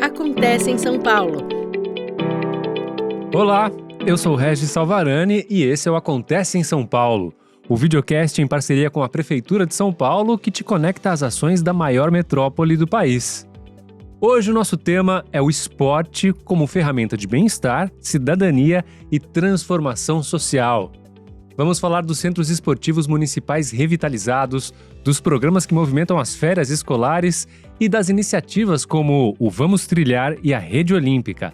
acontece em São Paulo. Olá, eu sou o Regis Salvarani e esse é o Acontece em São Paulo, o videocast em parceria com a Prefeitura de São Paulo que te conecta às ações da maior metrópole do país. Hoje o nosso tema é o esporte como ferramenta de bem-estar, cidadania e transformação social. Vamos falar dos centros esportivos municipais revitalizados, dos programas que movimentam as férias escolares e das iniciativas como o Vamos Trilhar e a Rede Olímpica.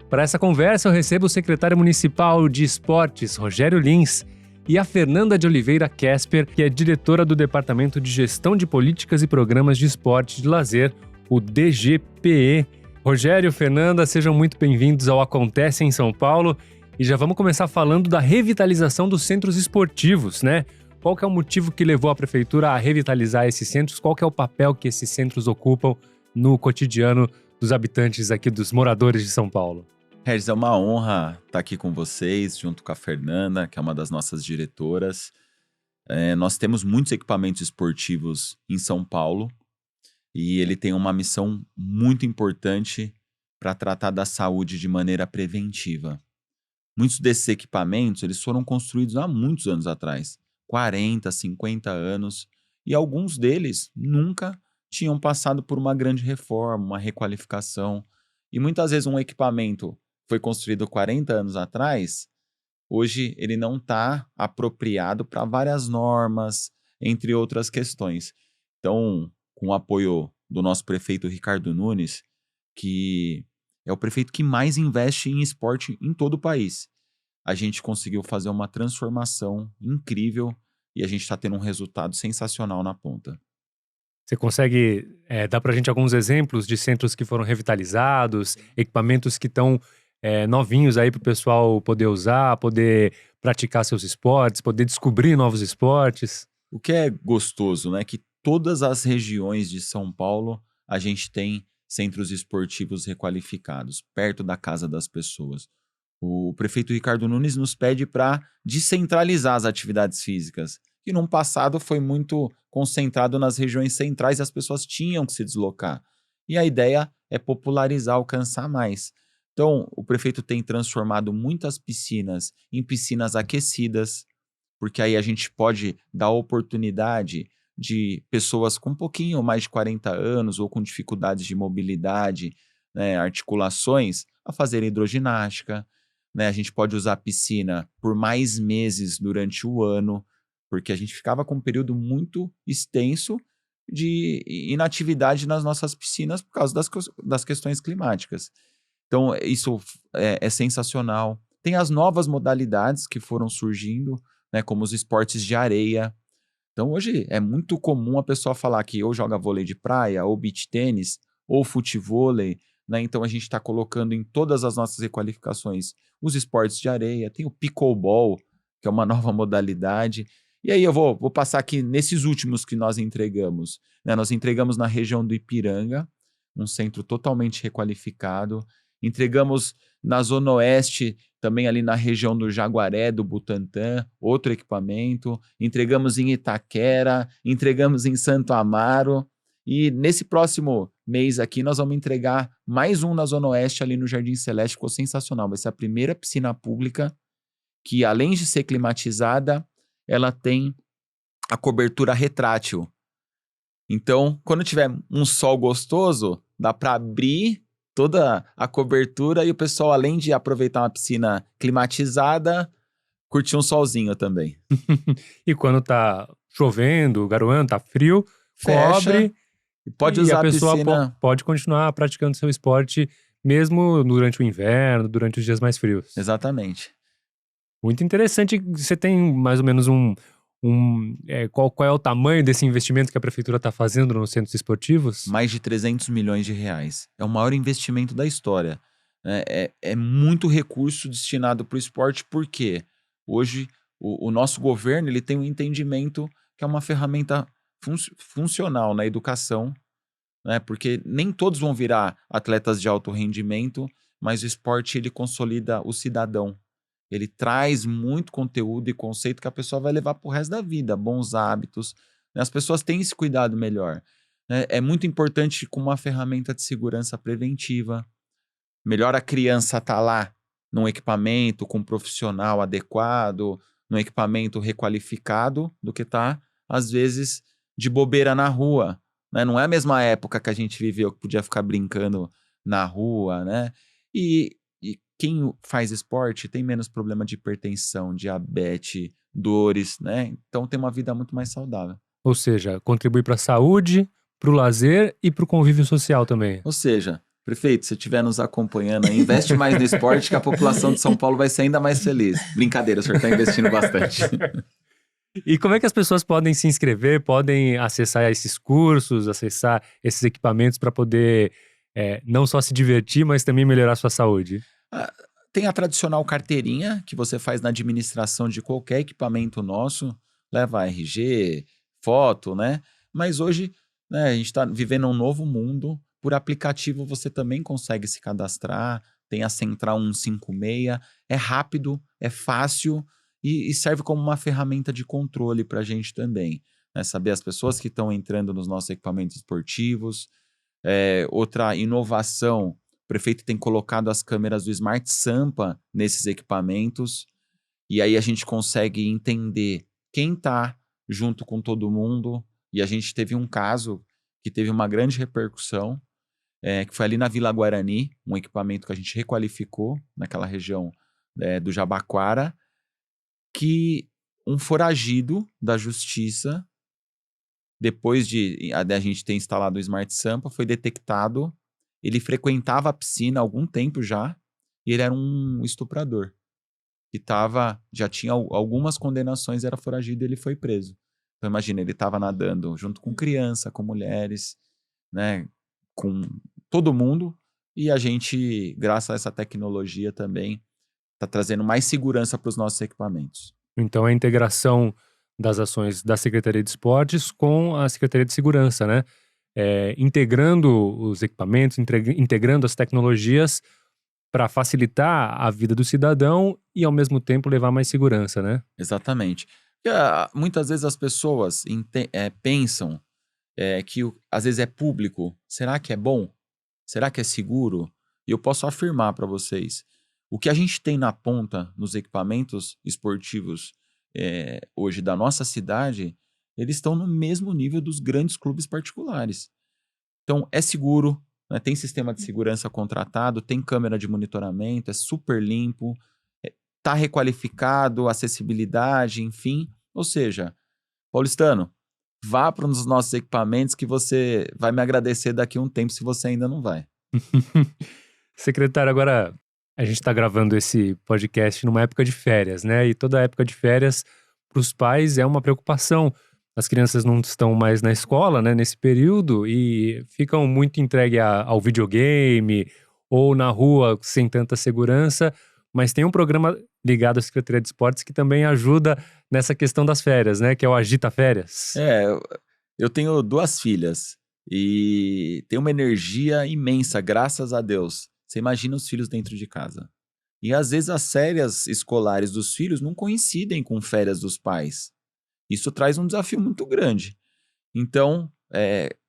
Para essa conversa, eu recebo o secretário municipal de esportes, Rogério Lins, e a Fernanda de Oliveira Kesper, que é diretora do Departamento de Gestão de Políticas e Programas de Esporte e de Lazer, o DGPE. Rogério, Fernanda, sejam muito bem-vindos ao Acontece em São Paulo. E já vamos começar falando da revitalização dos centros esportivos, né? Qual que é o motivo que levou a prefeitura a revitalizar esses centros? Qual que é o papel que esses centros ocupam no cotidiano dos habitantes aqui, dos moradores de São Paulo? Regis, é uma honra estar aqui com vocês, junto com a Fernanda, que é uma das nossas diretoras. Nós temos muitos equipamentos esportivos em São Paulo e ele tem uma missão muito importante para tratar da saúde de maneira preventiva. Muitos desses equipamentos eles foram construídos há muitos anos atrás, 40, 50 anos, e alguns deles nunca tinham passado por uma grande reforma, uma requalificação. E muitas vezes um equipamento foi construído 40 anos atrás, hoje ele não está apropriado para várias normas, entre outras questões. Então, com o apoio do nosso prefeito Ricardo Nunes, que é o prefeito que mais investe em esporte em todo o país, a gente conseguiu fazer uma transformação incrível e a gente está tendo um resultado sensacional na ponta. Você consegue dar para a gente alguns exemplos de centros que foram revitalizados, equipamentos que estão novinhos aí para o pessoal poder usar, poder praticar seus esportes, poder descobrir novos esportes? O que é gostoso, né? Que todas as regiões de São Paulo a gente tem centros esportivos requalificados, perto da casa das pessoas. O prefeito Ricardo Nunes nos pede para descentralizar as atividades físicas, que no passado foi muito concentrado nas regiões centrais e as pessoas tinham que se deslocar. E a ideia é popularizar, alcançar mais. Então, o prefeito tem transformado muitas piscinas em piscinas aquecidas, porque aí a gente pode dar oportunidade de pessoas com um pouquinho mais de 40 anos ou com dificuldades de mobilidade, né, articulações, a fazer hidroginástica. Né? A gente pode usar a piscina por mais meses durante o ano, porque a gente ficava com um período muito extenso de inatividade nas nossas piscinas por causa das questões climáticas. Então, isso é sensacional. Tem as novas modalidades que foram surgindo, né, como os esportes de areia. Então, hoje é muito comum a pessoa falar que ou joga vôlei de praia, ou beach tênis, ou futevôlei, né? Então, a gente está colocando em todas as nossas requalificações os esportes de areia. Tem o pickleball, que é uma nova modalidade. E aí eu vou passar aqui nesses últimos que nós entregamos. Né? Nós entregamos na região do Ipiranga, um centro totalmente requalificado. Entregamos na Zona Oeste, também ali na região do Jaguaré, do Butantã, outro equipamento. Entregamos em Itaquera, entregamos em Santo Amaro. E nesse próximo mês aqui nós vamos entregar mais um na Zona Oeste, ali no Jardim Celeste. Ficou sensacional. Vai ser a primeira piscina pública que, além de ser climatizada, ela tem a cobertura retrátil. Então, quando tiver um sol gostoso, dá para abrir toda a cobertura e o pessoal, além de aproveitar uma piscina climatizada, curtir um solzinho também. E quando tá chovendo, garoando, tá frio, Fecha, cobre e pode usar a pessoa piscina. pode continuar praticando seu esporte mesmo durante o inverno, durante os dias mais frios. Exatamente. Muito interessante. Você tem mais ou menos qual é o tamanho desse investimento que a prefeitura está fazendo nos centros esportivos? Mais de 300 milhões de reais. É o maior investimento da história. É muito recurso destinado para o esporte, porque hoje o nosso governo ele tem um entendimento que é uma ferramenta funcional na educação, né? Porque nem todos vão virar atletas de alto rendimento, mas o esporte ele consolida o cidadão. Ele traz muito conteúdo e conceito que a pessoa vai levar para o resto da vida, bons hábitos. Né? As pessoas têm esse cuidado melhor. né? É muito importante como uma ferramenta de segurança preventiva. Melhor a criança estar lá num equipamento com um profissional adequado, num equipamento requalificado, do que estar, às vezes, de bobeira na rua, né? Não é a mesma época que a gente viveu, que podia ficar brincando na rua, né? E quem faz esporte tem menos problema de hipertensão, diabetes, dores, né? Então tem uma vida muito mais saudável. Ou seja, contribui para a saúde, para o lazer e para o convívio social também. Ou seja, prefeito, se estiver nos acompanhando aí, investe mais no esporte que a população de São Paulo vai ser ainda mais feliz. Brincadeira, o senhor está investindo bastante. E como é que as pessoas podem se inscrever, podem acessar esses cursos, acessar esses equipamentos para poder não só se divertir, mas também melhorar a sua saúde? Tem a tradicional carteirinha que você faz na administração de qualquer equipamento nosso, leva RG, foto, né? Mas hoje, né, a gente está vivendo um novo mundo. Por aplicativo você também consegue se cadastrar, tem a Central 156, é rápido, é fácil e serve como uma ferramenta de controle para a gente também, né? Saber as pessoas que estão entrando nos nossos equipamentos esportivos. Outra inovação, o prefeito tem colocado as câmeras do Smart Sampa nesses equipamentos e aí a gente consegue entender quem está junto com todo mundo. E a gente teve um caso que teve uma grande repercussão, que foi ali na Vila Guarani, um equipamento que a gente requalificou naquela região do Jabaquara, que um foragido da justiça, depois de a gente ter instalado o Smart Sampa, foi detectado. Ele frequentava a piscina há algum tempo já, e ele era um estuprador, que já tinha algumas condenações, era foragido e ele foi preso. Então imagina, ele estava nadando junto com criança, com mulheres, né, com todo mundo, e a gente, graças a essa tecnologia também, está trazendo mais segurança para os nossos equipamentos. Então a integração das ações da Secretaria de Esportes com a Secretaria de Segurança, né? Integrando os equipamentos, integrando as tecnologias para facilitar a vida do cidadão e ao mesmo tempo levar mais segurança, né? Exatamente. Muitas vezes as pessoas pensam que às vezes é público. Será que é bom? Será que é seguro? E eu posso afirmar para vocês, o que a gente tem na ponta nos equipamentos esportivos hoje da nossa cidade, eles estão no mesmo nível dos grandes clubes particulares. Então é seguro, né? Tem sistema de segurança contratado, tem câmera de monitoramento, é super limpo, está requalificado, acessibilidade, enfim. Ou seja, paulistano, vá para um dos nossos equipamentos que você vai me agradecer daqui a um tempo se você ainda não vai. Secretário, agora a gente está gravando esse podcast numa época de férias, né? E toda época de férias para os pais é uma preocupação. As crianças não estão mais na escola, né, nesse período e ficam muito entregues ao videogame ou na rua sem tanta segurança. Mas tem um programa ligado à Secretaria de Esportes que também ajuda nessa questão das férias, né? Que é o Agita Férias. Eu tenho 2 filhas e tenho uma energia imensa, graças a Deus. Você imagina os filhos dentro de casa. E às vezes as férias escolares dos filhos não coincidem com férias dos pais. Isso traz um desafio muito grande. Então,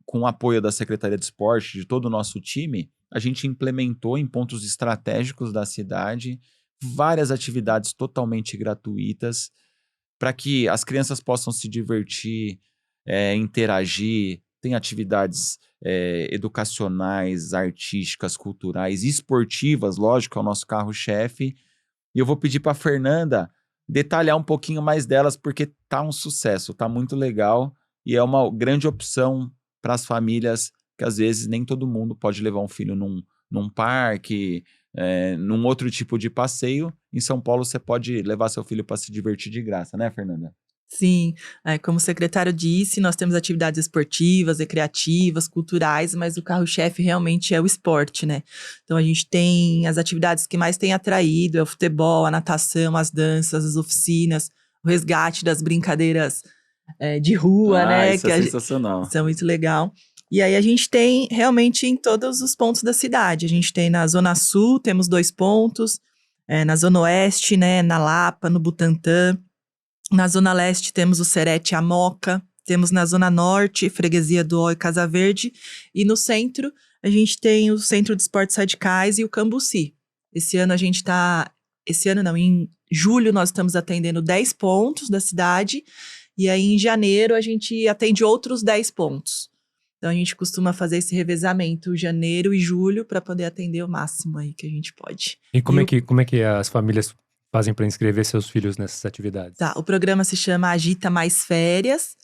com o apoio da Secretaria de Esporte, de todo o nosso time, a gente implementou em pontos estratégicos da cidade várias atividades totalmente gratuitas para que as crianças possam se divertir, interagir. Tem atividades educacionais, artísticas, culturais, esportivas, lógico, é o nosso carro-chefe. E eu vou pedir para a Fernanda detalhar um pouquinho mais delas, porque tá um sucesso, tá muito legal e é uma grande opção para as famílias, que às vezes nem todo mundo pode levar um filho num parque, num outro tipo de passeio. Em São Paulo você pode levar seu filho para se divertir de graça, né, Fernanda? Sim, como o secretário disse, nós temos atividades esportivas, recreativas, culturais, mas o carro-chefe realmente é o esporte, né? Então a gente tem as atividades que mais tem atraído, é o futebol, a natação, as danças, as oficinas, o resgate das brincadeiras de rua, né? Isso é sensacional. Isso é muito legal. E aí a gente tem realmente em todos os pontos da cidade. A gente tem na Zona Sul, temos 2 pontos, na Zona Oeste, né? Na Lapa, no Butantã. Na Zona Leste temos o Serete e a Moca, temos na Zona Norte, Freguesia do Ó e Casa Verde. E no centro, a gente tem o Centro de Esportes Radicais e o Cambuci. Em julho nós estamos atendendo 10 pontos da cidade. E aí em janeiro a gente atende outros 10 pontos. Então a gente costuma fazer esse revezamento janeiro e julho para poder atender o máximo aí que a gente pode. E como é que as famílias fazem para inscrever seus filhos nessas atividades? Tá, o programa se chama Agita Mais Férias.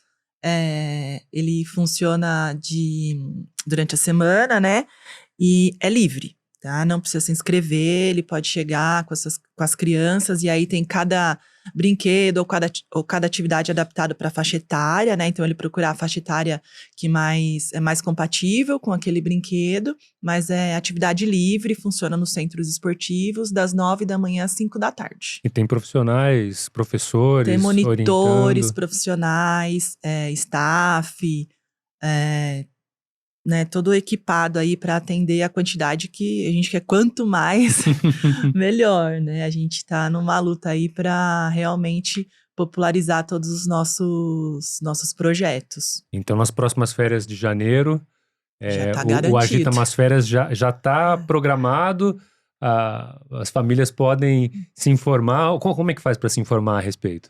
Ele funciona durante a semana, né? E é livre, tá? Não precisa se inscrever, ele pode chegar com as crianças, e aí tem cada brinquedo ou cada atividade adaptada para a faixa etária, né? Então ele procura a faixa etária que é mais compatível com aquele brinquedo, mas é atividade livre, funciona nos centros esportivos, das 9 da manhã às 5 da tarde. E tem profissionais, professores, Tem monitores orientando. profissionais, staff, né, todo equipado aí para atender a quantidade que a gente quer. Quanto mais, melhor, né? A gente tá numa luta aí para realmente popularizar todos os nossos projetos. Então, nas próximas férias de janeiro, Já tá o garantido. Agita Mais Férias já está programado. As famílias podem se informar. Como é que faz para se informar a respeito?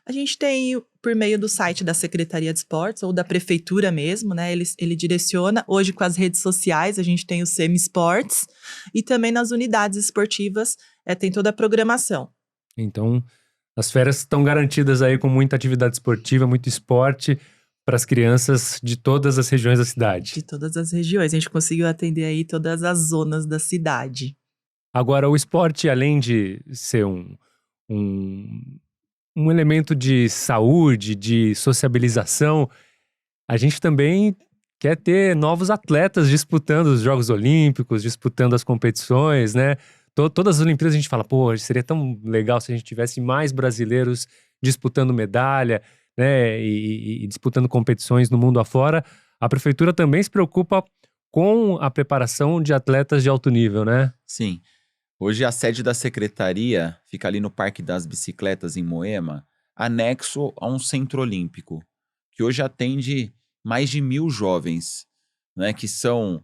A gente tem, por meio do site da Secretaria de Esportes, ou da Prefeitura mesmo, né? Ele direciona. Hoje, com as redes sociais, a gente tem o Semi-Sports. E também nas unidades esportivas, tem toda a programação. Então, as férias estão garantidas aí com muita atividade esportiva, muito esporte para as crianças de todas as regiões da cidade. De todas as regiões. A gente conseguiu atender aí todas as zonas da cidade. Agora, o esporte, além de ser um elemento de saúde, de sociabilização, a gente também quer ter novos atletas disputando os Jogos Olímpicos, disputando as competições, né? Todas as Olimpíadas a gente fala, pô, seria tão legal se a gente tivesse mais brasileiros disputando medalha, né? E disputando competições no mundo afora. A prefeitura também se preocupa com a preparação de atletas de alto nível, né? Sim. Hoje a sede da secretaria fica ali no Parque das Bicicletas, em Moema, anexo a um centro olímpico, que hoje atende mais de 1.000 jovens, né, que são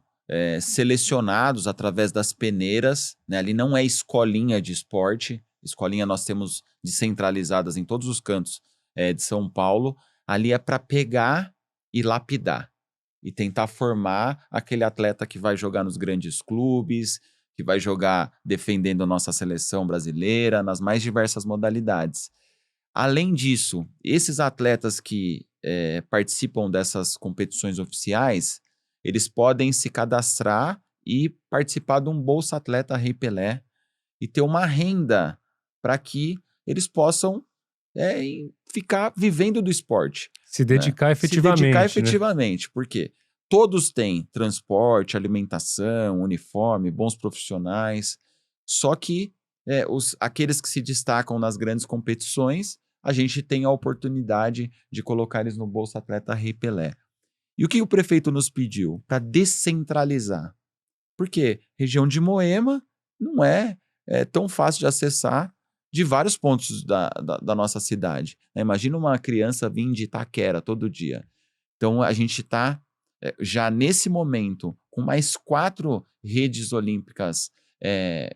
selecionados através das peneiras, né, ali não é escolinha de esporte, escolinha nós temos descentralizadas em todos os cantos de São Paulo, ali é para pegar e lapidar, e tentar formar aquele atleta que vai jogar nos grandes clubes, que vai jogar defendendo a nossa seleção brasileira nas mais diversas modalidades. Além disso, esses atletas que participam dessas competições oficiais, eles podem se cadastrar e participar de um Bolsa Atleta Rei Pelé e ter uma renda para que eles possam ficar vivendo do esporte. Se dedicar efetivamente. Se dedicar né? efetivamente. Por quê? Todos têm transporte, alimentação, uniforme, bons profissionais. Só que aqueles que se destacam nas grandes competições, a gente tem a oportunidade de colocar eles no Bolsa Atleta Rei Pelé. E o que o prefeito nos pediu? Para descentralizar. Porque região de Moema não é tão fácil de acessar de vários pontos da nossa cidade. Imagina uma criança vir de Itaquera todo dia. Então a gente está já nesse momento, com mais 4 redes olímpicas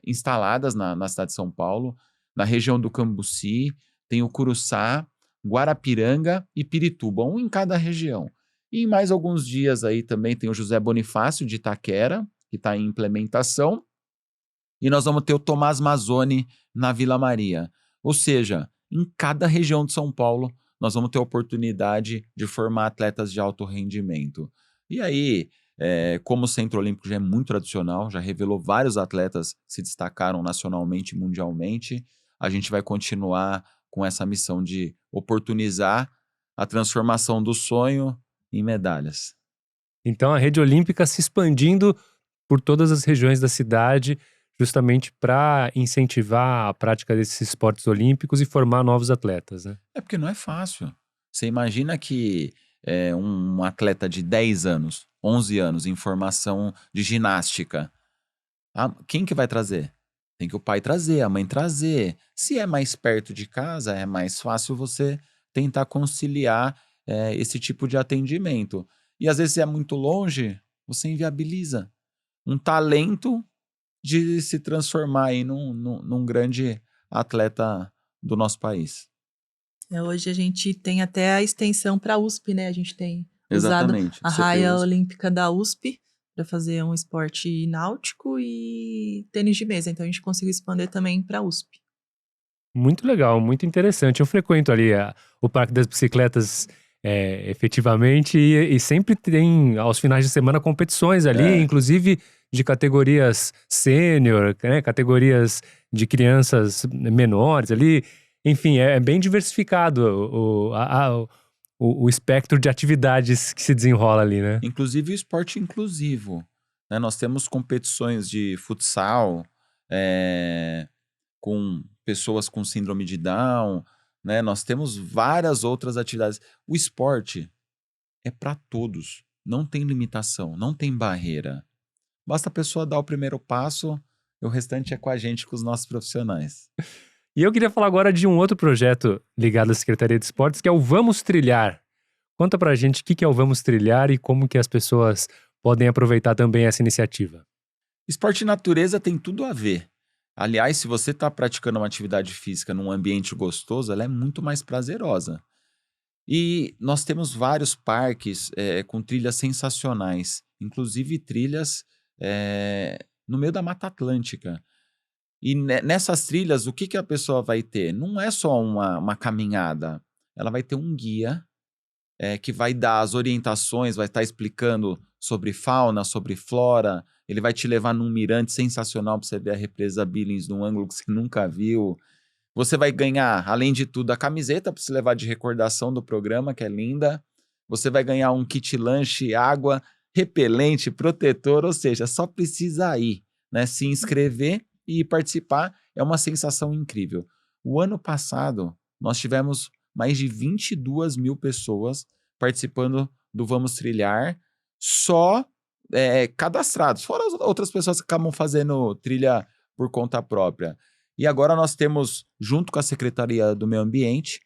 instaladas na cidade de São Paulo, na região do Cambuci, tem o Curuçá, Guarapiranga e Pirituba, um em cada região. E em mais alguns dias aí também tem o José Bonifácio de Itaquera, que está em implementação, e nós vamos ter o Tomás Mazzoni na Vila Maria. Ou seja, em cada região de São Paulo, nós vamos ter a oportunidade de formar atletas de alto rendimento. E aí, como o Centro Olímpico já é muito tradicional, já revelou vários atletas que se destacaram nacionalmente e mundialmente, a gente vai continuar com essa missão de oportunizar a transformação do sonho em medalhas. Então a rede olímpica se expandindo por todas as regiões da cidade, justamente para incentivar a prática desses esportes olímpicos e formar novos atletas, né? Porque não é fácil. Você imagina que um atleta de 10 anos, 11 anos, em formação de ginástica, quem que vai trazer? Tem que o pai trazer, a mãe trazer. Se é mais perto de casa, é mais fácil você tentar conciliar esse tipo de atendimento. E às vezes, se é muito longe, você inviabiliza um talento de se transformar aí num grande atleta do nosso país. Hoje a gente tem até a extensão para a USP, né? A gente tem usado Exatamente, a raia CPUs. olímpica da USP para fazer um esporte náutico e tênis de mesa. Então a gente conseguiu expandir também para a USP. Muito legal, muito interessante. Eu frequento ali o Parque das Bicicletas efetivamente e sempre tem, aos finais de semana, competições ali, inclusive de categorias sênior, né, categorias de crianças menores ali. Enfim, é bem diversificado o espectro de atividades que se desenrola ali, né? Inclusive o esporte inclusivo, né? Nós temos competições de futsal, com pessoas com síndrome de Down, né? Nós temos várias outras atividades. O esporte é para todos, não tem limitação, não tem barreira. Basta a pessoa dar o primeiro passo e o restante é com a gente, com os nossos profissionais. E eu queria falar agora de um outro projeto ligado à Secretaria de Esportes, que é o Vamos Trilhar. Conta pra gente o que é o Vamos Trilhar e como que as pessoas podem aproveitar também essa iniciativa. Esporte e natureza tem tudo a ver. Aliás, se você está praticando uma atividade física num ambiente gostoso, ela é muito mais prazerosa. E nós temos vários parques com trilhas sensacionais, inclusive trilhas no meio da Mata Atlântica. E nessas trilhas, o que a pessoa vai ter? Não é só uma caminhada, ela vai ter um guia que vai dar as orientações, vai estar explicando sobre fauna, sobre flora, ele vai te levar num mirante sensacional para você ver a represa Billings num ângulo que você nunca viu. Você vai ganhar, além de tudo, a camiseta para se levar de recordação do programa, que é linda. Você vai ganhar um kit lanche, água, repelente, protetor, ou seja, só precisa ir, né? Se inscrever e participar. É uma sensação incrível. O ano passado, nós tivemos mais de 22 mil pessoas participando do Vamos Trilhar, só cadastrados, fora as outras pessoas que acabam fazendo trilha por conta própria. E agora nós temos, junto com a Secretaria do Meio Ambiente,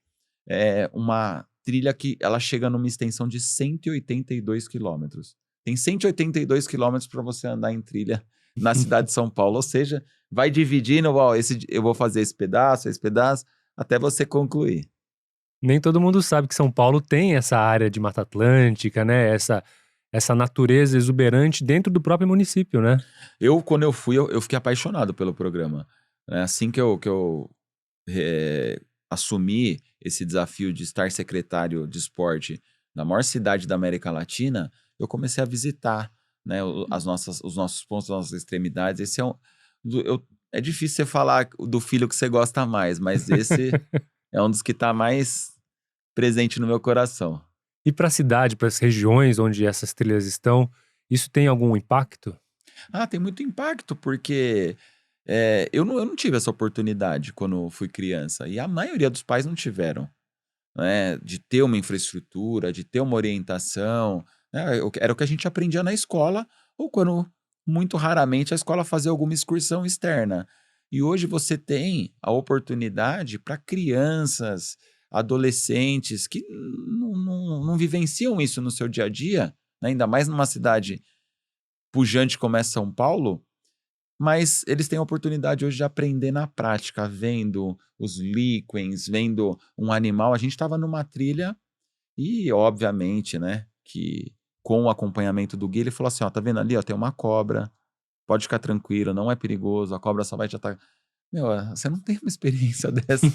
uma trilha que ela chega numa extensão de 182 quilômetros. Tem 182 quilômetros para você andar em trilha na cidade de São Paulo, ou seja, vai dividindo, eu vou fazer esse pedaço, até você concluir. Nem todo mundo sabe que São Paulo tem essa área de Mata Atlântica, né? Essa natureza exuberante dentro do próprio município, né? Quando eu fui, eu fiquei apaixonado pelo programa. Assim que eu assumi esse desafio de estar secretário de esporte na maior cidade da América Latina, eu comecei a visitar, né, os nossos pontos, as nossas extremidades. Esse é difícil você falar do filho que você gosta mais, mas esse é um dos que está mais presente no meu coração. E para a cidade, para as regiões onde essas trilhas estão, isso tem algum impacto? Tem muito impacto, porque eu não tive essa oportunidade quando fui criança, e a maioria dos pais não tiveram, né, de ter uma infraestrutura, de ter uma orientação, né, era o que a gente aprendia na escola, ou quando, muito raramente, a escola fazia alguma excursão externa. E hoje você tem a oportunidade para crianças, adolescentes que não vivenciam isso no seu dia a dia, né, ainda mais numa cidade pujante como é São Paulo, mas eles têm a oportunidade hoje de aprender na prática, vendo os líquens, vendo um animal. A gente estava numa trilha e, obviamente, né, que com o acompanhamento do guia, ele falou assim, tá vendo ali, tem uma cobra, pode ficar tranquilo, não é perigoso, a cobra só vai te atacar. Você não tem uma experiência dessa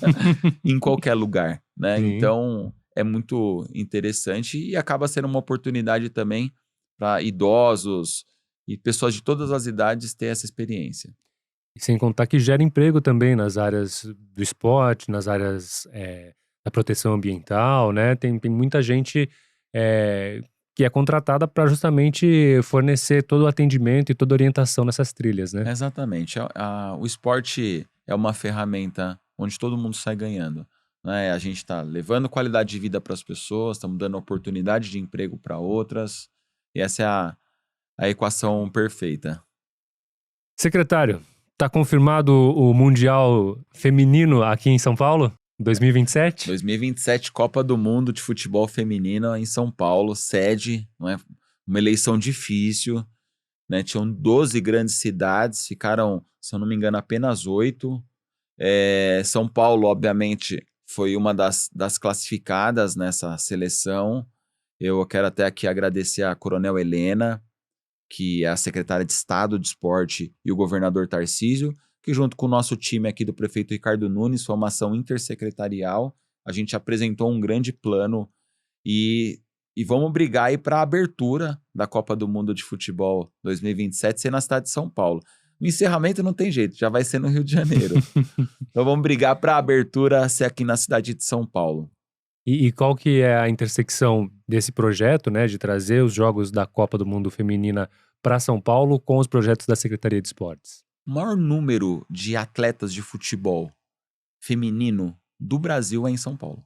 em qualquer lugar, né? Sim. Então, é muito interessante e acaba sendo uma oportunidade também para idosos e pessoas de todas as idades ter essa experiência. E sem contar que gera emprego também nas áreas do esporte, nas áreas da proteção ambiental, né? Tem muita gente que é contratada para justamente fornecer todo o atendimento e toda a orientação nessas trilhas, né? Exatamente. O esporte é uma ferramenta onde todo mundo sai ganhando, né? A gente está levando qualidade de vida para as pessoas, estamos dando oportunidade de emprego para outras, e essa é a equação perfeita. Secretário, está confirmado o Mundial Feminino aqui em São Paulo? 2027? 2027, Copa do Mundo de Futebol Feminino em São Paulo, sede, não é? Uma eleição difícil, né? Tinham 12 grandes cidades, ficaram, se eu não me engano, apenas 8. São Paulo, obviamente, foi uma das classificadas nessa seleção. Eu quero até aqui agradecer a Coronel Helena, que é a secretária de Estado de Esporte, e o governador Tarcísio, que junto com o nosso time aqui do prefeito Ricardo Nunes, foi uma ação intersecretarial, a gente apresentou um grande plano e vamos brigar aí para a abertura da Copa do Mundo de Futebol 2027 ser na cidade de São Paulo. O encerramento não tem jeito, já vai ser no Rio de Janeiro. Então vamos brigar para a abertura ser aqui na cidade de São Paulo. E qual que é a intersecção desse projeto, né, de trazer os jogos da Copa do Mundo Feminina para São Paulo com os projetos da Secretaria de Esportes? O maior número de atletas de futebol feminino do Brasil é em São Paulo.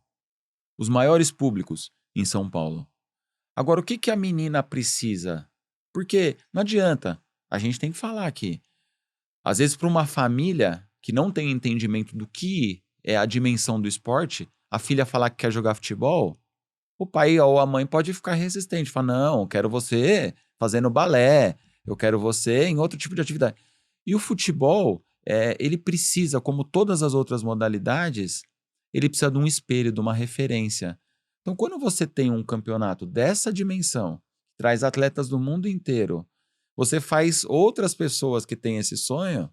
Os maiores públicos em São Paulo. Agora, o que a menina precisa? Porque não adianta, a gente tem que falar aqui. Às vezes, para uma família que não tem entendimento do que é a dimensão do esporte, a filha falar que quer jogar futebol, o pai ou a mãe pode ficar resistente. Falar, não, eu quero você fazendo balé, eu quero você em outro tipo de atividade. E o futebol, ele precisa, como todas as outras modalidades, ele precisa de um espelho, de uma referência. Então, quando você tem um campeonato dessa dimensão, traz atletas do mundo inteiro, você faz outras pessoas que têm esse sonho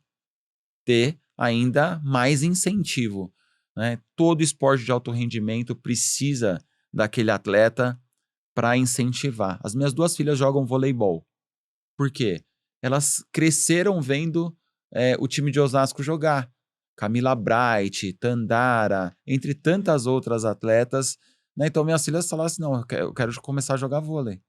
ter ainda mais incentivo, né? Todo esporte de alto rendimento precisa daquele atleta para incentivar. As minhas 2 filhas jogam voleibol. Por quê? Elas cresceram vendo o time de Osasco jogar. Camila Bright, Tandara, entre tantas outras atletas, né? Então minhas filhas falaram assim, não, eu quero começar a jogar vôlei,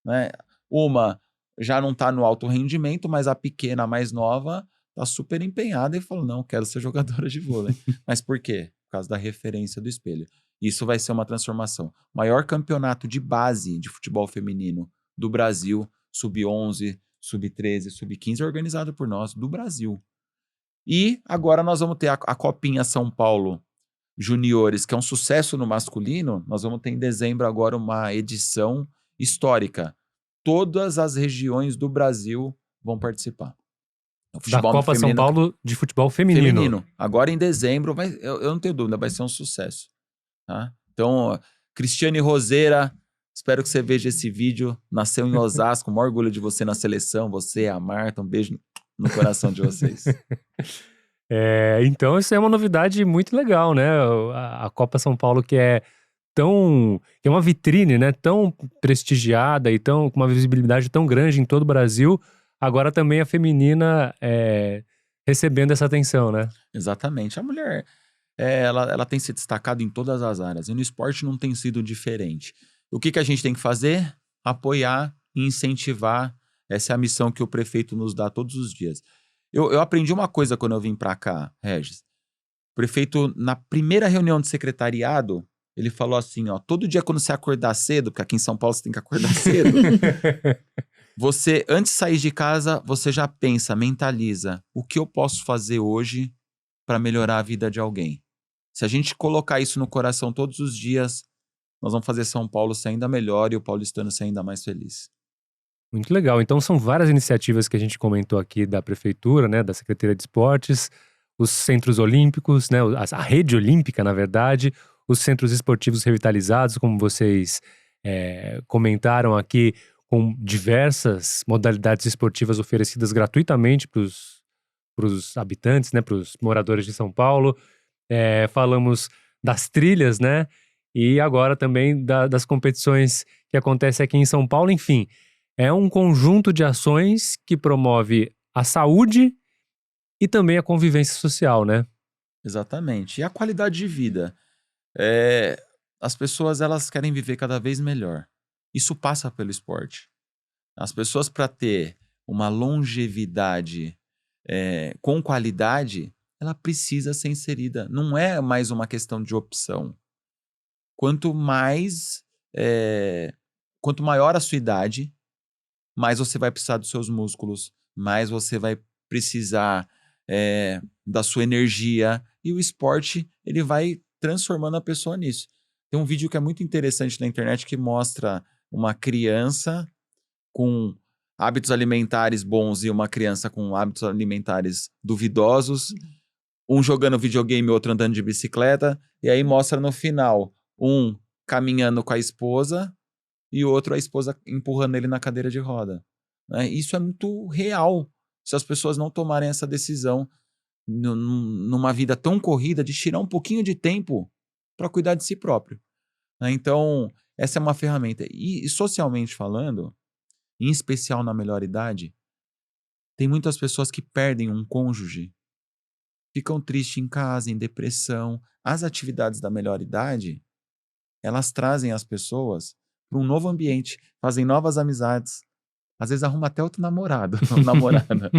né? Uma já não está no alto rendimento, mas a pequena, a mais nova, está super empenhada e falou, não, eu quero ser jogadora de vôlei. Mas por quê? Por causa da referência do espelho. Isso vai ser uma transformação. Maior campeonato de base de futebol feminino do Brasil, sub-11, sub-13, sub-15, organizado por nós, do Brasil. E agora nós vamos ter a Copinha São Paulo Juniores, que é um sucesso no masculino. Nós vamos ter em dezembro agora uma edição histórica. Todas as regiões do Brasil vão participar. Da Copa São Paulo de futebol feminino. Agora em dezembro, eu não tenho dúvida, vai ser um sucesso. Tá? Então, Cristiane Roseira, espero que você veja esse vídeo. Nasceu em Osasco, o maior orgulho de você na seleção. Você, a Marta, um beijo no coração de vocês. Então isso é uma novidade muito legal, né? A Copa São Paulo que é uma vitrine, né? Tão prestigiada e com uma visibilidade tão grande em todo o Brasil. Agora também a feminina recebendo essa atenção, né? Exatamente. A mulher, ela tem se destacado em todas as áreas. E no esporte não tem sido diferente. O que a gente tem que fazer? Apoiar e incentivar. Essa é a missão que o prefeito nos dá todos os dias. Eu aprendi uma coisa quando eu vim para cá, Regis. O prefeito, na primeira reunião de secretariado, ele falou assim, ó, todo dia quando você acordar cedo, porque aqui em São Paulo você tem que acordar cedo, você, antes de sair de casa, você já pensa, mentaliza, o que eu posso fazer hoje para melhorar a vida de alguém? Se a gente colocar isso no coração todos os dias, nós vamos fazer São Paulo ser ainda melhor e o paulistano ser ainda mais feliz. Muito legal. Então são várias iniciativas que a gente comentou aqui da Prefeitura, né, da Secretaria de Esportes, os centros olímpicos, né, a rede olímpica, na verdade, os centros esportivos revitalizados, como vocês comentaram aqui, com diversas modalidades esportivas oferecidas gratuitamente para os habitantes, né, para os moradores de São Paulo. Falamos das trilhas, né, e agora também das competições que acontecem aqui em São Paulo. Enfim, é um conjunto de ações que promove a saúde e também a convivência social, né? Exatamente. E a qualidade de vida. As pessoas, elas querem viver cada vez melhor. Isso passa pelo esporte. As pessoas, para ter uma longevidade com qualidade, ela precisa ser inserida. Não é mais uma questão de opção. Quanto maior a sua idade, mais você vai precisar dos seus músculos, mais você vai precisar da sua energia. E o esporte, ele vai transformando a pessoa nisso. Tem um vídeo que é muito interessante na internet que mostra uma criança com hábitos alimentares bons e uma criança com hábitos alimentares duvidosos, um jogando videogame e outro andando de bicicleta, e aí mostra no final um caminhando com a esposa e o outro a esposa empurrando ele na cadeira de roda. Né? Isso é muito real se as pessoas não tomarem essa decisão numa vida tão corrida de tirar um pouquinho de tempo para cuidar de si próprio. Né? Então, essa é uma ferramenta. E socialmente falando, em especial na melhor idade, tem muitas pessoas que perdem um cônjuge, ficam tristes em casa, em depressão. As atividades da melhor idade, elas trazem as pessoas para um novo ambiente, fazem novas amizades, às vezes arruma até outro namorado ou namorada.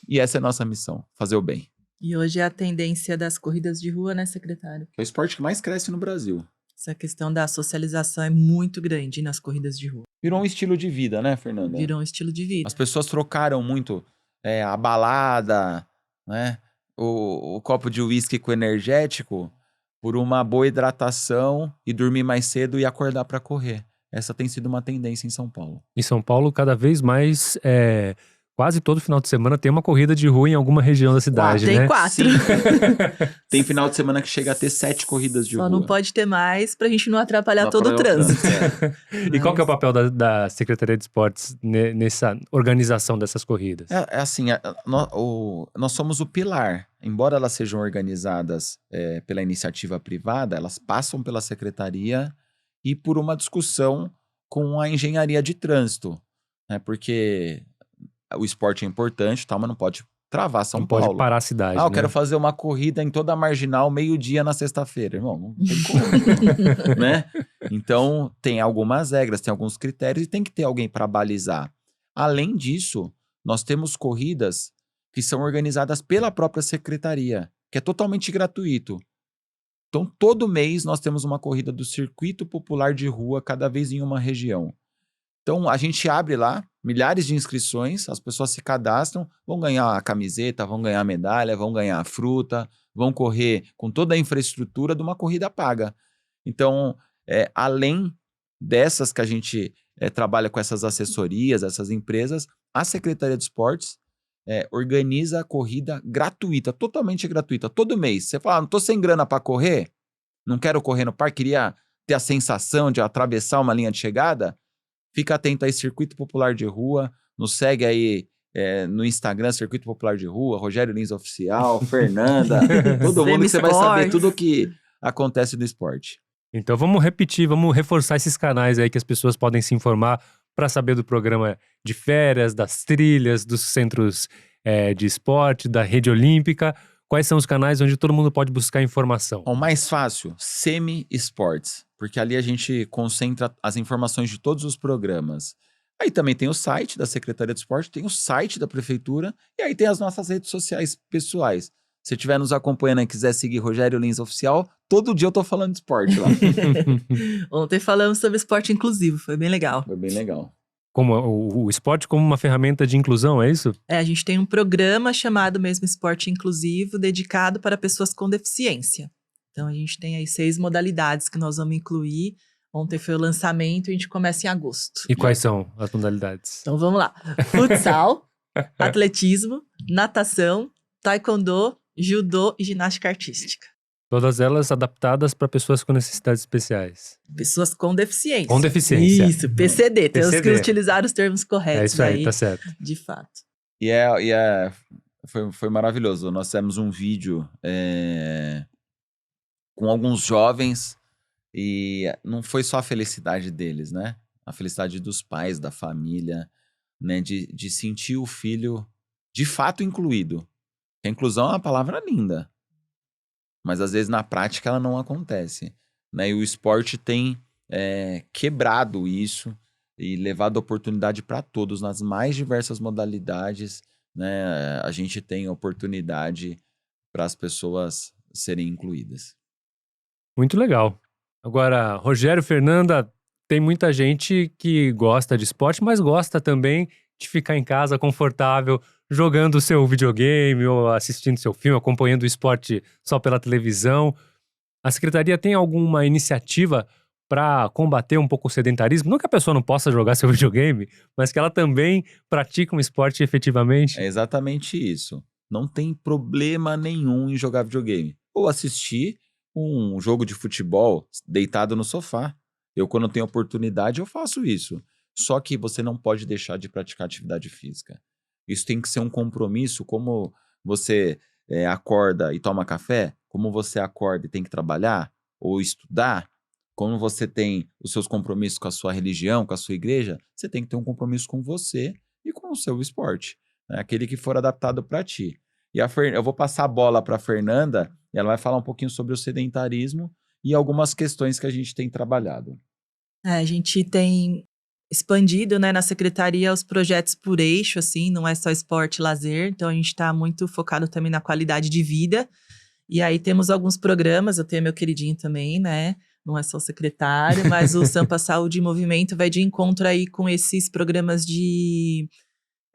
E essa é a nossa missão, fazer o bem. E hoje é a tendência das corridas de rua, né, secretário? É o esporte que mais cresce no Brasil. Essa questão da socialização é muito grande nas corridas de rua. Virou um estilo de vida, né, Fernanda? Virou um estilo de vida. As pessoas trocaram muito a balada, né, o copo de uísque com energético por uma boa hidratação e dormir mais cedo e acordar para correr. Essa tem sido uma tendência em São Paulo. Em São Paulo, cada vez mais, quase todo final de semana tem uma corrida de rua em alguma região da cidade, tem né? 4. Tem final de semana que chega a ter 7 corridas de rua. Só não pode ter mais pra gente não atrapalhar todo o trânsito. E qual que é o papel da Secretaria de Esportes nessa organização dessas corridas? Nós somos o pilar. Embora elas sejam organizadas pela iniciativa privada, elas passam pela secretaria e por uma discussão com a engenharia de trânsito. Né? Porque o esporte é importante, mas não pode travar São Paulo. Não pode parar a cidade, eu né? quero fazer uma corrida em toda a Marginal, meio-dia na sexta-feira. Irmão, não tem como, né? Então, tem algumas regras, tem alguns critérios e tem que ter alguém para balizar. Além disso, nós temos corridas que são organizadas pela própria secretaria, que é totalmente gratuito. Então, todo mês nós temos uma corrida do Circuito Popular de Rua, cada vez em uma região. Então, a gente abre lá, milhares de inscrições, as pessoas se cadastram, vão ganhar a camiseta, vão ganhar a medalha, vão ganhar a fruta, vão correr com toda a infraestrutura de uma corrida paga. Então, além dessas que a gente trabalha com essas assessorias, essas empresas, a Secretaria de Esportes organiza a corrida gratuita, totalmente gratuita, todo mês. Você fala, não estou sem grana para correr, não quero correr no parque, queria ter a sensação de atravessar uma linha de chegada, fica atento aí, Circuito Popular de Rua, nos segue aí no Instagram, Circuito Popular de Rua, Rogério Lins Oficial, Fernanda, todo mundo que você vai saber tudo o que acontece no esporte. Então vamos repetir, vamos reforçar esses canais aí que as pessoas podem se informar para saber do programa de férias, das trilhas, dos centros de esporte, da rede olímpica. Quais são os canais onde todo mundo pode buscar informação? O mais fácil, Semi-Esportes, porque ali a gente concentra as informações de todos os programas. Aí também tem o site da Secretaria de Esporte, tem o site da Prefeitura e aí tem as nossas redes sociais pessoais. Se estiver nos acompanhando e quiser seguir Rogério Lins Oficial, todo dia eu tô falando de esporte lá. Ontem falamos sobre esporte inclusivo, foi bem legal. Foi bem legal. Como o esporte como uma ferramenta de inclusão, é isso? A gente tem um programa chamado mesmo Esporte Inclusivo, dedicado para pessoas com deficiência. Então a gente tem aí 6 modalidades que nós vamos incluir. Ontem foi o lançamento e a gente começa em agosto. E quais são as modalidades? Então vamos lá. Futsal, atletismo, natação, taekwondo, judô e ginástica artística. Todas elas adaptadas para pessoas com necessidades especiais. Pessoas com deficiência. Com deficiência. Isso, PCD. Temos que PCD. utilizar os termos corretos. É isso aí, tá certo. De fato. Foi maravilhoso. Nós fizemos um vídeo com alguns jovens e não foi só a felicidade deles, né? A felicidade dos pais, da família, né? De sentir o filho de fato incluído. A inclusão é uma palavra linda, mas às vezes na prática ela não acontece, né? E o esporte tem quebrado isso e levado oportunidade para todos nas mais diversas modalidades, né? A gente tem oportunidade para as pessoas serem incluídas. Muito legal. Agora, Rogério, Fernanda, tem muita gente que gosta de esporte, mas gosta também de ficar em casa confortável, jogando o seu videogame ou assistindo seu filme, acompanhando o esporte só pela televisão. A secretaria tem alguma iniciativa para combater um pouco o sedentarismo? Não que a pessoa não possa jogar seu videogame, mas que ela também pratique um esporte efetivamente? É exatamente isso. Não tem problema nenhum em jogar videogame. Ou assistir um jogo de futebol deitado no sofá. Eu, quando tenho oportunidade, eu faço isso. Só que você não pode deixar de praticar atividade física. Isso tem que ser um compromisso, como você acorda e toma café, como você acorda e tem que trabalhar ou estudar, como você tem os seus compromissos com a sua religião, com a sua igreja, você tem que ter um compromisso com você e com o seu esporte, né? Aquele que for adaptado para ti. E eu vou passar a bola para a Fernanda, e ela vai falar um pouquinho sobre o sedentarismo e algumas questões que a gente tem trabalhado. A gente tem expandido, né, na secretaria os projetos por eixo, assim, não é só esporte e lazer, então a gente está muito focado também na qualidade de vida. E aí temos alguns programas, eu tenho meu queridinho também, né? Não é só o secretário, mas o Sampa Saúde em Movimento vai de encontro aí com esses programas de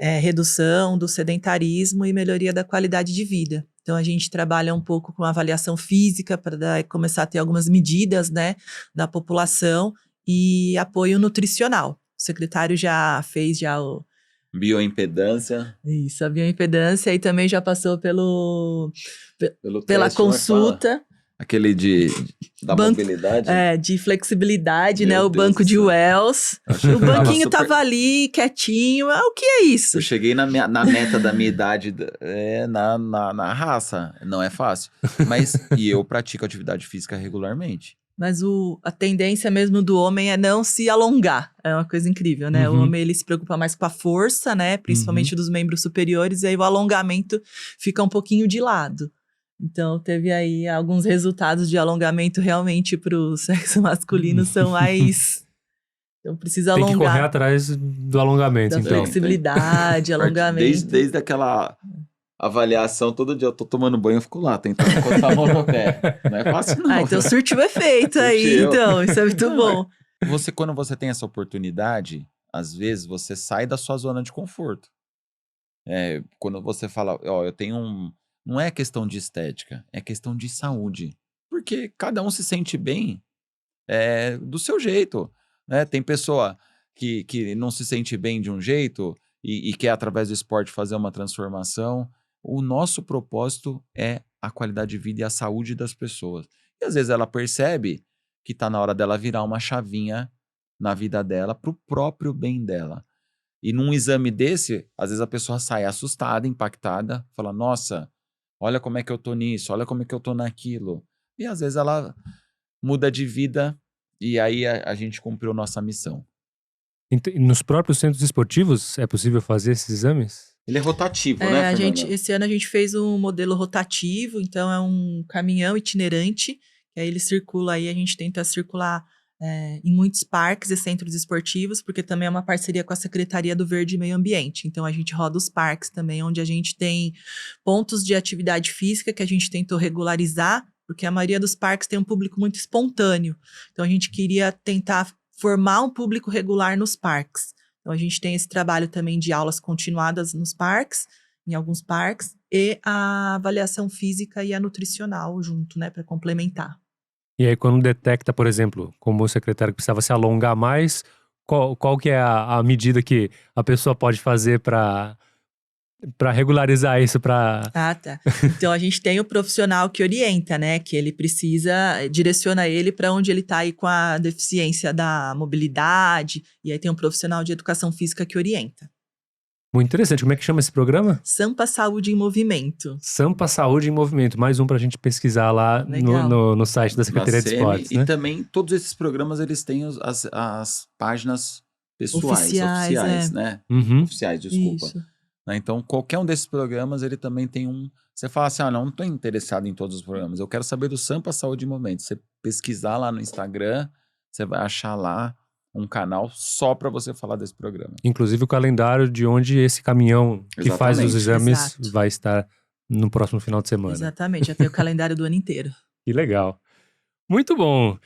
redução do sedentarismo e melhoria da qualidade de vida. Então a gente trabalha um pouco com avaliação física para começar a ter algumas medidas, né, da população e apoio nutricional. O secretário já fez o Bioimpedância. Isso, a bioimpedância e também já passou pela teste, consulta. Aquele da mobilidade. De flexibilidade, Meu né? O Deus banco do de céu. Wells. O banquinho tava ali, quietinho. O que é isso? Eu cheguei na meta da minha idade, na raça. Não é fácil. E eu pratico atividade física regularmente. Mas a tendência mesmo do homem é não se alongar. É uma coisa incrível, né? Uhum. O homem, ele se preocupa mais com a força, né? Principalmente dos membros superiores. E aí o alongamento fica um pouquinho de lado. Então, teve aí alguns resultados de alongamento realmente para o sexo masculino são mais... Então, precisa alongar. Tem que correr atrás do alongamento, da então. flexibilidade, alongamento. Desde aquela avaliação, todo dia eu tô tomando banho, eu fico lá, tentando encostar a mão no pé. Não é fácil, não. Então surtiu efeito aí, Surtiu. então. Isso é muito bom. Quando você tem essa oportunidade, às vezes você sai da sua zona de conforto. Quando você fala, eu tenho não é questão de estética, é questão de saúde. Porque cada um se sente bem do seu jeito, né? Tem pessoa que não se sente bem de um jeito e quer, através do esporte, fazer uma transformação. O nosso propósito é a qualidade de vida e a saúde das pessoas. E às vezes ela percebe que está na hora dela virar uma chavinha na vida dela para o próprio bem dela. E num exame desse, às vezes a pessoa sai assustada, impactada, fala, nossa, olha como é que eu tô nisso, olha como é que eu tô naquilo. E às vezes ela muda de vida e aí a gente cumpriu nossa missão. Nos próprios centros esportivos é possível fazer esses exames? Ele é rotativo, né, Fernanda? Esse ano a gente fez um modelo rotativo, então é um caminhão itinerante, que aí ele circula aí, a gente tenta circular em muitos parques e centros esportivos, porque também é uma parceria com a Secretaria do Verde e Meio Ambiente. Então a gente roda os parques também, onde a gente tem pontos de atividade física que a gente tentou regularizar, porque a maioria dos parques tem um público muito espontâneo. Então a gente queria tentar formar um público regular nos parques. Então a gente tem esse trabalho também de aulas continuadas nos parques, em alguns parques, e a avaliação física e a nutricional junto, né, para complementar. E aí quando detecta, por exemplo, como o secretário que precisava se alongar mais, qual que é a medida que a pessoa pode fazer para regularizar isso? Tá. Então a gente tem o profissional que orienta, né? Que ele direciona ele para onde ele tá aí com a deficiência da mobilidade. E aí tem um profissional de educação física que orienta. Muito interessante. Como é que chama esse programa? Sampa Saúde em Movimento. Sampa Saúde em Movimento. Mais um pra gente pesquisar lá no site da Secretaria de Esportes, né? E também todos esses programas, eles têm as páginas pessoais, oficiais, né? Uhum. Oficiais, desculpa. Isso. Então, qualquer um desses programas, ele também tem um... Você fala assim, não estou interessado em todos os programas, eu quero saber do Sampa Saúde em Movimento. Você pesquisar lá no Instagram, você vai achar lá um canal só para você falar desse programa. Inclusive o calendário de onde esse caminhão que faz os exames vai estar no próximo final de semana. Exatamente, já tem o calendário do ano inteiro. Que legal. Muito bom.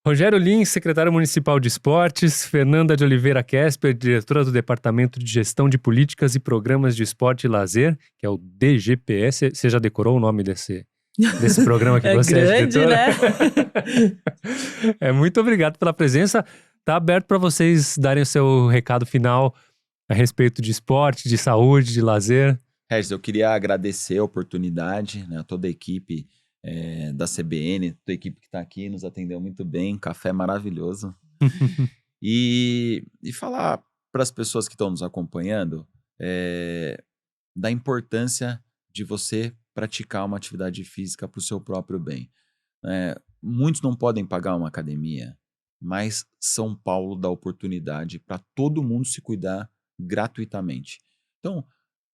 Rogério Lins, secretário municipal de esportes, Fernanda de Oliveira Kesper, diretora do Departamento de Gestão de Políticas e Programas de Esporte e Lazer, que é o DGPS. Você já decorou o nome desse desse programa que você grande, é né? Muito obrigado pela presença. Tá aberto para vocês darem o seu recado final a respeito de esporte, de saúde, de lazer. Regis, eu queria agradecer a oportunidade, né, a toda a equipe da CBN, toda a equipe que está aqui, nos atendeu muito bem, café maravilhoso. E falar para as pessoas que estão nos acompanhando da importância de você praticar uma atividade física para o seu próprio bem. Muitos não podem pagar uma academia, mas São Paulo dá oportunidade para todo mundo se cuidar gratuitamente. Então,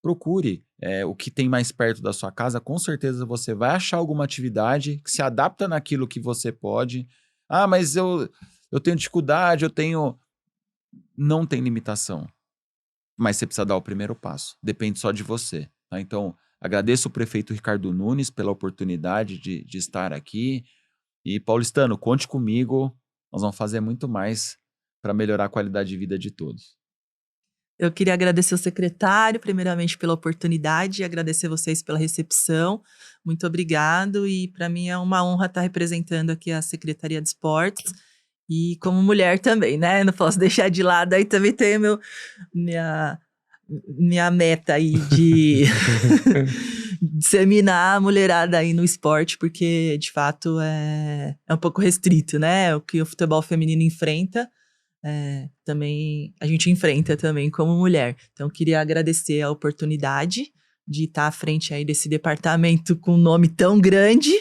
procure o que tem mais perto da sua casa, com certeza você vai achar alguma atividade que se adapta naquilo que você pode. Ah, mas eu tenho dificuldade, não tem limitação. Mas você precisa dar o primeiro passo, depende só de você. Tá? Então, agradeço o prefeito Ricardo Nunes pela oportunidade de estar aqui. E, paulistano, conte comigo, nós vamos fazer muito mais para melhorar a qualidade de vida de todos. Eu queria agradecer o secretário, primeiramente, pela oportunidade, e agradecer vocês pela recepção. Muito obrigado, e para mim é uma honra estar representando aqui a Secretaria de Esportes, e como mulher também, né? Não posso deixar de lado, aí também tem minha meta aí de disseminar a mulherada aí no esporte, porque de fato é um pouco restrito, né? O que o futebol feminino enfrenta, também a gente enfrenta também como mulher. Então, queria agradecer a oportunidade de estar à frente aí desse departamento com um nome tão grande,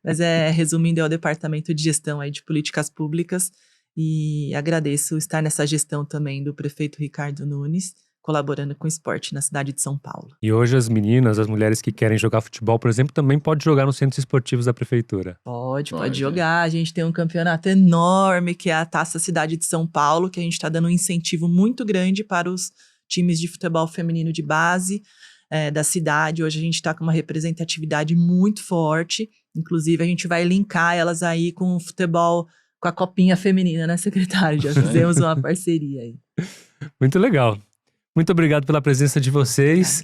mas resumindo, é o Departamento de Gestão aí de Políticas Públicas, e agradeço estar nessa gestão também do prefeito Ricardo Nunes, colaborando com o esporte na cidade de São Paulo. E hoje as meninas, as mulheres que querem jogar futebol, por exemplo, também podem jogar nos centros esportivos da prefeitura. Pode jogar. A gente tem um campeonato enorme, que é a Taça Cidade de São Paulo, que a gente está dando um incentivo muito grande para os times de futebol feminino de base da cidade. Hoje a gente está com uma representatividade muito forte. Inclusive, a gente vai linkar elas aí com o futebol, com a copinha feminina, né, secretário? Já fizemos uma parceria aí. Muito legal. Muito obrigado pela presença de vocês.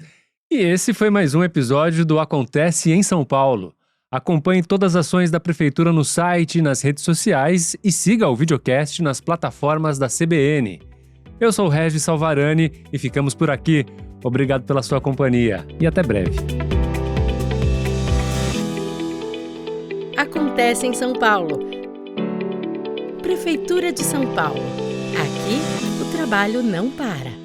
E esse foi mais um episódio do Acontece em São Paulo. Acompanhe todas as ações da Prefeitura no site e nas redes sociais e siga o videocast nas plataformas da CBN. Eu sou o Regis Salvarani e ficamos por aqui. Obrigado pela sua companhia e até breve. Acontece em São Paulo. Prefeitura de São Paulo. Aqui, o trabalho não para.